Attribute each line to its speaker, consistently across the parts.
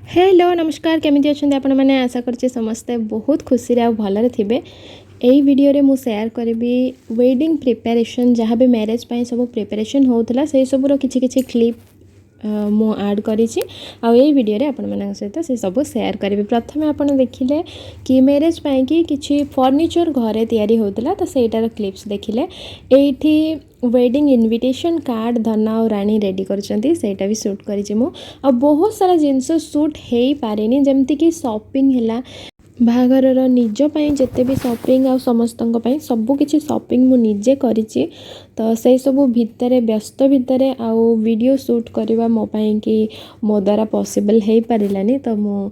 Speaker 1: Hello नमस्कार केमिति अछन्ते आपण माने आशा करछि समस्ते बहुत खुशी रे आ भलरे थिबे। एई वीडियो रे मु शेयर करबी वेडिंग प्रिपरेशन जहाँ भी मैरिज पई सब प्रिपरेशन होउतला से सब रो किछि किछि क्लिप मु ऐड करिछि आ एई वीडियो रे आपण मानक सहित से सब शेयर करबी। प्रथमे आपण देखिले कि मैरिज पई कि किछि फर्नीचर घरे तयारी होउतला तो सेटार क्लिप्स देखिले। एठी वेडिंग इनविटेशन कार्ड धना और रानी रेडी करछंती सेटा भी शूट करिछि मु आ बहुत सारा जिंस शूट हेई पारेनी जेमति कि शॉपिंग हैला बाहागर निज पई जते भी शॉपिंग आ समस्तंक पई सब किछि शॉपिंग मु निजे करिछि तो से सब भितरे व्यस्त भितरे आ वीडियो शूट करबा मो पई कि मो द्वारा पॉसिबल हेई पारिलानी तो मु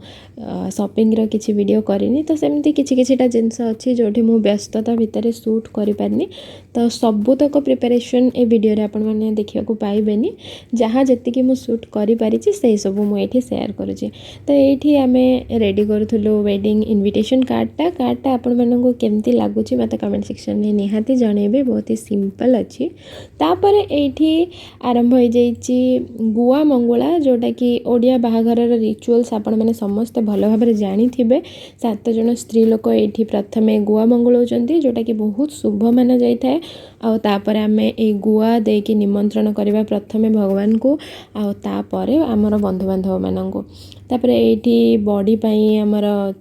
Speaker 1: शॉपिंग रो किछि वीडियो करिनी तो सेमति किछि किछिटा जिंस अछि जोठी मु व्यस्तता भितरे शूट करि पारनी तो सबु तक प्रिपरेशन ए वीडियो रे आपण माने देखिया को पाइबेनी जहाँ जति कि मु शूट करि पारिछि से सब मु एठी शेयर करूछि। तो एठी हमें रेडी करथुलो वेडिंग इनविटेशन कार्डटा आपण माननको केमती लागुछि मते कमेंट सेक्शन में निहाती जणेबे। बहुत ही सिंपल अछि। तापरे एठी आरंभ हो जाइछि गुआ मंगुला जोटा कि ओडिया बाहाघर रिचुअल्स आपण माने समस्त भलो भाबरे जानि थिबे। 7 जण स्त्री लोक एठी प्रथमे गुआ मंगुलौचंती जोटा कि बहुत शुभ माना जाय थाए आ तापरे आमे ए गुआ दे कि निमंत्रण करबा प्रथमे भगवान को आ तापरे हमर बंधु बांधव माननको। तापरे एठी बॉडी पई हमर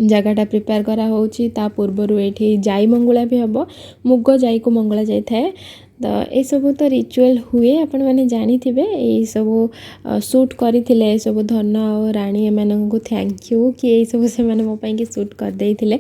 Speaker 1: जगटा प्रिपेयर करा होउची ता पूर्वरु एठी जाई मंगुला भी हबो मुग जाई को मंगला जाय थाए। तो ए सब तो रिचुअल हुए आपण माने जानि थिबे। ए सब शूट करिथिले ए सब धन और रानी एमानन को थैंक यू कि ए सब से माने मो पई कि शूट कर देइथिले।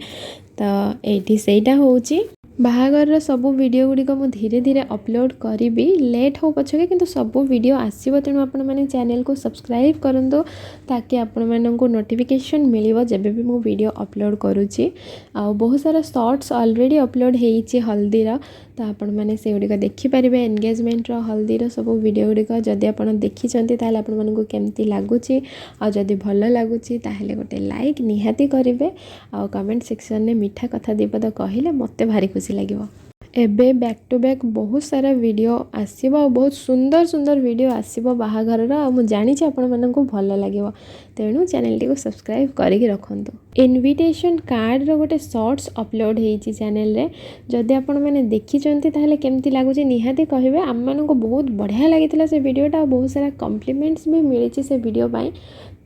Speaker 1: तो एठी सेटा होउची बाहागर सब वीडियो गुडी को मु धीरे धीरे अपलोड करी लेट हो पछके किंतु सब वीडियो आसीबो तेणु आपण माने चैनल को सब्सक्राइब करंदो ताकि आपण मानन को नोटिफिकेशन मिलिबो जेबे भी मु वीडियो अपलोड करूची। आ बहुत सारा शॉर्ट्स ऑलरेडी अपलोड हेइची हल्दी रा तो आपण माने से गुडी को देखि परिबे एंगेजमेंट रो हल्दी रो सब वीडियो गुडी को जदी आपण देखि चंती ताले आपण मानन को केमती लागुची आ जदी भलो लागुची ताहेले गोटे लाइक निहाती करिवे आ कमेंट सेक्शन ने मीठा कथा दीपद कहिले मते भारी खुशी लागिवो। एबे बैक टू बैक बहुत सारा वीडियो आसीबो आ बहुत सुंदर सुंदर वीडियो आसीबो बाहाघर रा आ मु जानि छी आपण मानन को भलो लागिवो तेणु चैनल टी को सब्सक्राइब करिकि रखंतु। इनविटेशन कार्ड रो गोटे शॉर्ट्स अपलोड हेइची चैनल रे जदी आपण माने देखि चंती ताहले केमती लागुची निहाती कहिबे। हम मानन को बहुत बढ़िया लागितला से वीडियोटा बहुत सारा कॉम्प्लीमेंट्स भी मिलिची से वीडियो पई।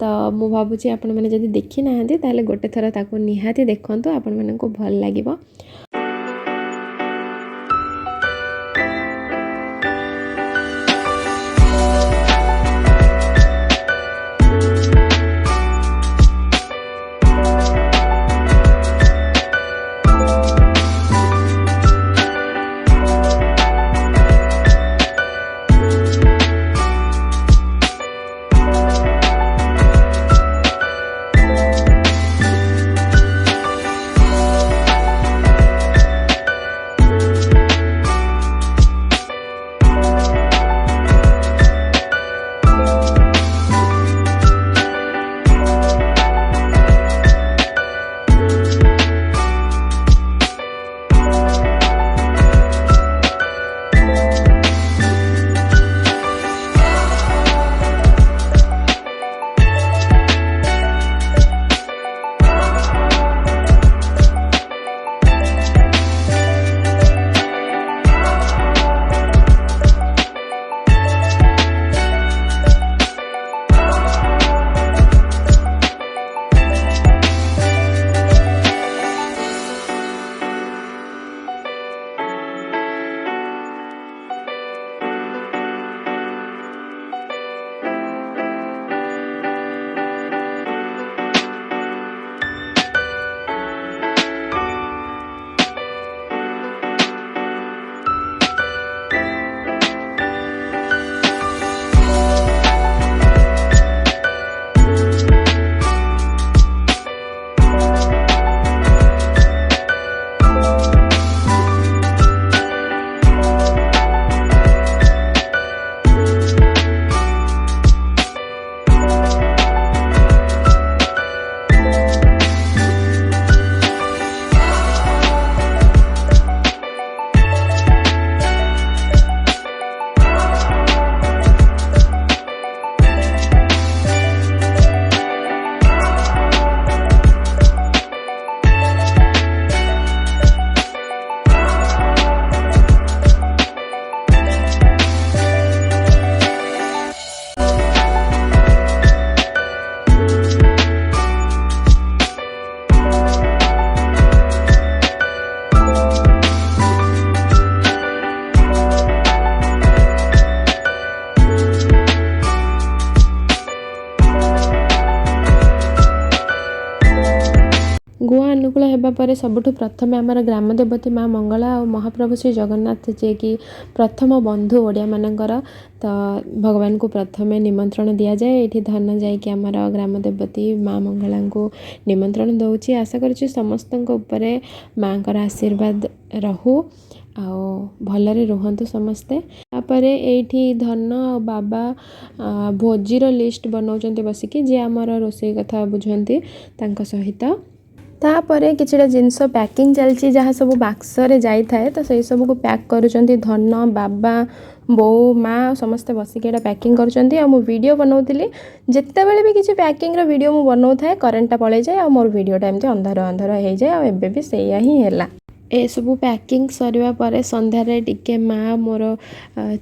Speaker 1: तो मु भाबुची आपण माने जदी देखि नाहंती ताहले गोटे थरा ताको निहाती देखंतु आपण मानन को भल लागिवो। गुआ अनुकूल होगा पर सबुठ प्रथम आमर ग्राम देवती माँ मंगला और महाप्रभु श्री जगन्नाथ जे कि प्रथम बंधु ओडिया मानकर तो भगवान को प्रथम निमंत्रण दि जाए ये धन जाकि आमर ग्राम देवती माँ मंगला को निमंत्रण दौची आशा करुँच समस्त माँ का आशीर्वाद रहू आओ भलरे रुहंतु समस्ते तापर एठी धन और बाबा भोजीर लिस्ट बनाउछन्ते बसिकी जे आमर रोषेई कथा बुझंती तांको सहित तापर किछिटा जिनस पैकिंग चलची जहाँ सब बाक्सरे जाई थाए तो सही सब को पैक करुचंती धन बाबा बो माँ समस्ते बसिकी एटा पैकिंग करुचंती आ मो वीडियो बनाउतिली जेते बेले भी किछि पैकिंग रो वीडियो मु बनाउ थाए करेंटटा पळे जाय आ मोर वीडियोटा एमती अंधार अंधार हे जाय आ एबे भी सेया ही हैला ए सब पैकिंग सरिवा पर संध्यारे टिके माँ मोर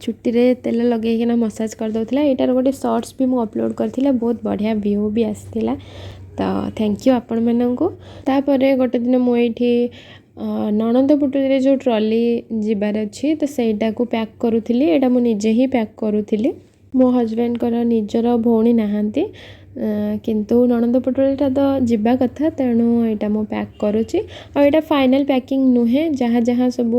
Speaker 1: चुट्टी रे तेल लगेकिना मसाज कर दउथिला एटार गोटे शॉर्ट्स भी मु अपलोड करथिला बहुत बढ़िया व्यू भी आसथिला तो थैंक यू आपण माननकु तापर गोटे दिन मु एठी नणंद पुटुली जो ट्रॉली जिबार अच्छी तो सेटा को पैक करूथिली एटा मु निजे ही पैक करूथिली मो हस्बैंड कर निजर भौणी नाहांती किंतु नणंद पुटुलीटा तो जिबा कथा तेणु यहाँ मु पैक करुच्ची और यहाँ फाइनल पैकिंग नुहे जहाँ जहाँ सब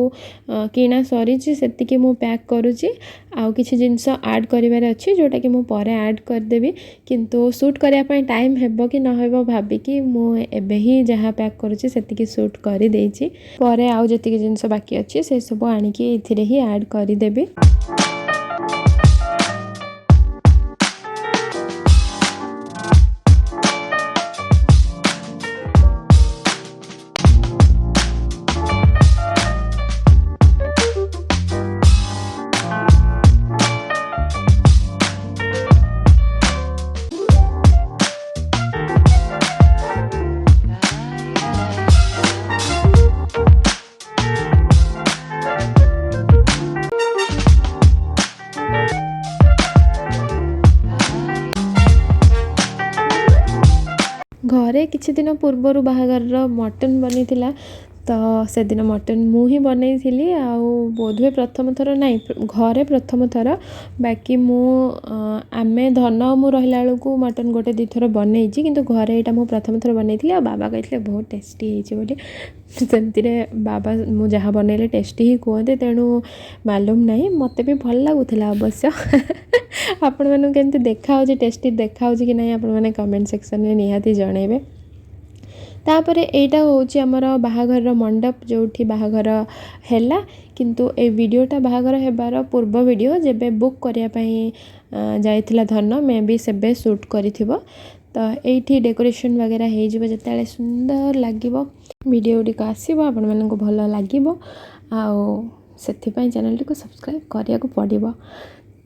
Speaker 1: किना सरी से मु पैक करुच्ची आउ किछि जिनस ऐड करिवार अछि जोटा कि मु परे ऐड करदेबी किंतु शूट करने टाइम हेबो कि न हेबो भाबिकी मु एबे ही जहाँ पैक करुच्ची सेतिकी शूट करि देइछि परे आउ जतिकी जिनस बाकी अछि से सब आनिकी इथिरे ही ऐड करिदेबी घरे किछि दिन पूर्वर बाहागर मटन बनी थिला तो से दिन मटन मु ही बनई थी आउ बोधवे प्रथम थर नहीं घरे प्रथम थर बाकी मु आमे धन मु रहिला को मटन गोटे दी थर बनई किंतु घरे एटा मु प्रथम थर बनई थी आ बाबा कहले बहुत टेस्टी होइछि बोली सेमती रे बाबा मु जहाँ बनइले टेस्टी ही कहते तेणु मालूम नहीं मते भी भल लागुथिला अवश्य आपण मानू केमती देखा टेस्टी देखा कि नहीं आपण माने कमेंट सेक्शन में निहाती जणेबे तापर एटा होची हमर बाहाघर मंडप जोठी बाहाघर हैला किंतु ए वीडियोटा बाहाघर हेबार पूर्व वीडियो जेबे बुक करिया पई जाइथिला धन मे भी सेबे शूट करिथिबो तो एठी डेकोरेशन वगैरह हे जिवो जताले सुंदर लागिवो वीडियो डी का आसीबो आपण मानन को भलो लागिवो आ सेथि पई चैनल को सब्सक्राइब करिया को पड़िबो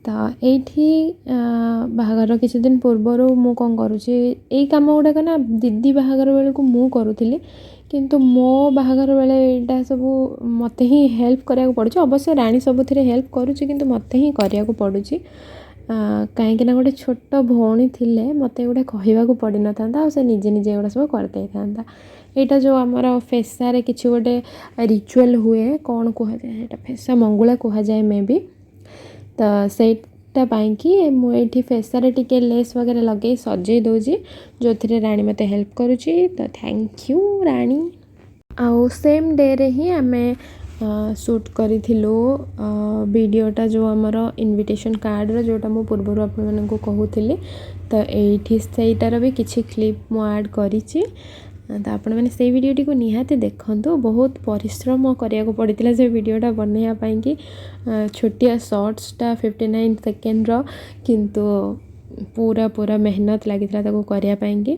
Speaker 1: तो ये बाहागर किसी दिन पूर्वर मु कौन करुँची यही कम गुड़ाक ना दीदी बाहागर बेले को मु करुँली किंतु मो बाहागर बेले यहाँ सब मत ही हेल्प करिया पड़ुछि अवश्य राणी सबुथिरे हेल्प करुँची किंतु मत ही करिया पड़ुछि कहीं ना गोटे छोट भौणी थिले मते गोटे कहवाक पड़ न था से निजे निजे एगुड़ा सब करदे था यहाँ जो आमर फेसारे किसी गोटे रिचुअल हुए कौन कह जाए फेसा मंगुला कह जाए मे बी तो सेटा पाई कि मुझे फेसारे टिके लेस वगैरह लगे सजे दूसरी जो थे राणी मते हेल्प करुँची तो थैंक यू राणी आउ सेम डे रे ही आमे शूट करिथिलु वीडियोटा जो आमर इनविटेशन कार्ड रो जोटा मु पूर्व आपण मानकु कहूथिली तो एठी सेटार भी किछि क्लिप मु ऐड करिछि तो आपण मैंने से वीडियोटी को निहाती देखंतु बहुत परिश्रम करिया पड़ता से वीडियोटा बनैया पाई कि छोटिया शॉर्ट्सटा 59 सेकेंड रो किंतु पूरा पूरा मेहनत लगी करिया पाई कि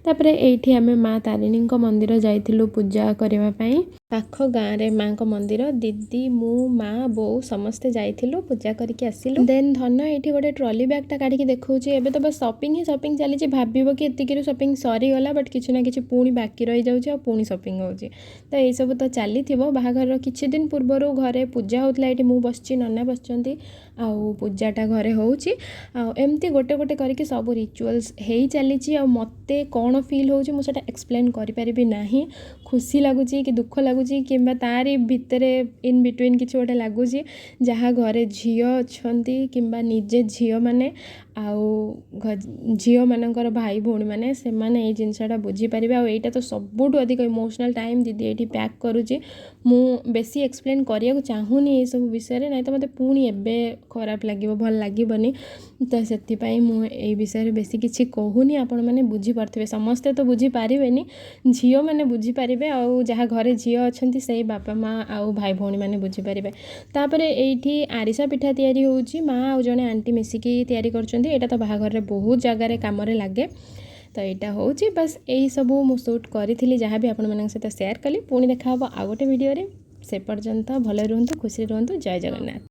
Speaker 1: तापर एठी आमे माँ तारिणी मंदिर जाइथिलु पूजा करबा पाई पाख गाँव रे माँ को मंदिर दीदी मु माँ बो समस्ते जाइथिलु पूजा करके आसिलु देन धन एठी गोटे ट्रॉली बैगटा काढिकी देखौची एबे तो बस शॉपिंग ही शॉपिंग चली भाबिबो कि एतिकी शॉपिंग सरी गला बट किछि ना किछि पुणी बाकी रही जाउची आ पुणी शॉपिंग होउची तो एई सब तो चली थिबो बाहाघर किछि दिन पूर्वरु घरे पूजा होतला एठी मु बसची नन्ना बसचंती आउ पूजाटा घरे होउची आ एमती गोटे गोटे करके सब रिचुअल्स हेई चलीची आ मते कोन फील होउची मु सेटा एक्सप्लेन करि परिबि नाही खुशी लगुची कि दुख लगुची किंबा तारी भितरे इन बिटवीन किछि गोटे लगुची जहाँ घरे झियो अछंती किंबा निजे झियो माने झील मानकर भाई भौणी मैंने से माने जिनसा बुझीपारे आईटा तो सबुठ अधिक इमोशनल टाइम दीदी ये पैक करुच्ची मु बेसी एक्सप्लेन करने चाहूनी ये सब विषय नहीं तो मत पुणी एवं खराब लगे भल लगनी तो से मुझे विषय बेसी किसी कहूनी आपण मैंने बुझीपारे समस्ते तो बुझीपारे झील मैंने बुझीपारे आउ जहाँ घरे झील अच्छा से बापा माँ आउ भाई भौणी मैंने बुझीपारे तापर ये आरिसा पिठा तैयारी होउची माँ आउ जड़े आंटी मिसिकी तैयारी करछन्ती एटा तो बाहाघर बहुत जगार कम लगे तो यहाँ हूँ बस यही सब मु शूट करी जहाँ भी आपण मान सहित सेयार कली पुणी देखा आउ गोटे वीडियो से पर्यंत भल रुहतु खुशी रुहतु जय जगन्नाथ।